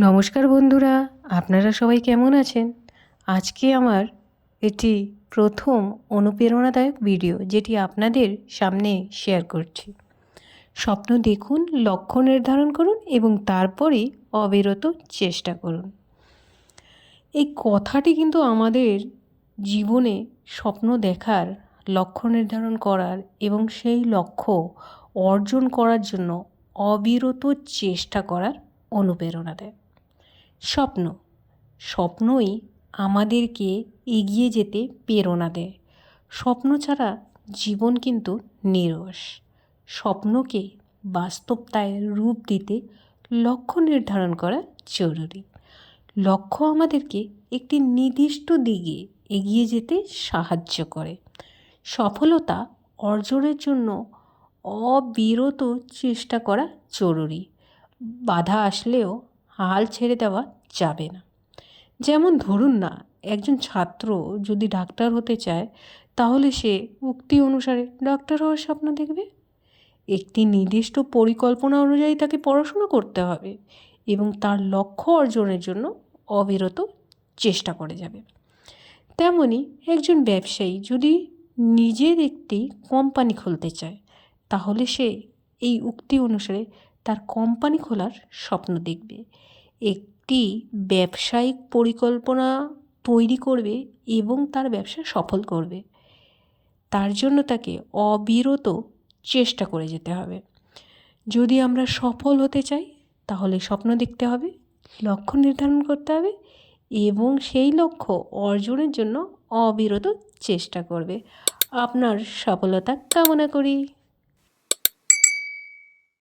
নমস্কার বন্ধুরা, আপনারা সবাই কেমন আছেন? আজকে আমার এটি প্রথম অনুপ্রেরণাদায়ক ভিডিও যেটি আপনাদের সামনে শেয়ার করছি। স্বপ্ন দেখুন, লক্ষ্য নির্ধারণ করুন এবং তারপরেই অবিরত চেষ্টা করুন। এই কথাটি কিন্তু আমাদের জীবনে স্বপ্ন দেখার, লক্ষ্য নির্ধারণ করার এবং সেই লক্ষ্য অর্জন করার জন্য অবিরত চেষ্টা করার অনুপ্রেরণা দেয়। স্বপ্নই আমাদেরকে এগিয়ে যেতে প্রেরণা দেয়। স্বপ্ন ছাড়া জীবন কিন্তু নিরস। স্বপ্নকে বাস্তবতায় রূপ দিতে লক্ষ্য নির্ধারণ করা জরুরি। লক্ষ্য আমাদেরকে একটি নির্দিষ্ট দিকে এগিয়ে যেতে সাহায্য করে। সফলতা অর্জনের জন্য অবিরত চেষ্টা করা জরুরি। বাধা আসলেও হাল ছেড়ে দেওয়া যাবে না। যেমন ধরুন না, একজন ছাত্র যদি ডাক্তার হতে চায়, তাহলে সে উক্তি অনুসারে ডাক্তার হওয়ার স্বপ্ন দেখবে। একটি নির্দিষ্ট পরিকল্পনা অনুযায়ী তাকে পড়াশোনা করতে হবে এবং তার লক্ষ্য অর্জনের জন্য অবিরত চেষ্টা করে যাবে। তেমনি একজন ব্যবসায়ী যদি নিজের একটি কোম্পানি খুলতে চায়, তাহলে সে এই উক্তি অনুসারে তার কোম্পানি খোলার স্বপ্ন দেখবে, একটি ব্যবসায়িক পরিকল্পনা তৈরি করবে এবং তার ব্যবসা সফল করবে। তার জন্য তাকে অবিরত চেষ্টা করে যেতে হবে। যদি আমরা সফল হতে চাই, তাহলে স্বপ্ন দেখতে হবে, লক্ষ্য নির্ধারণ করতে হবে এবং সেই লক্ষ্য অর্জনের জন্য অবিরত চেষ্টা করবে। আপনার সফলতা কামনা করি।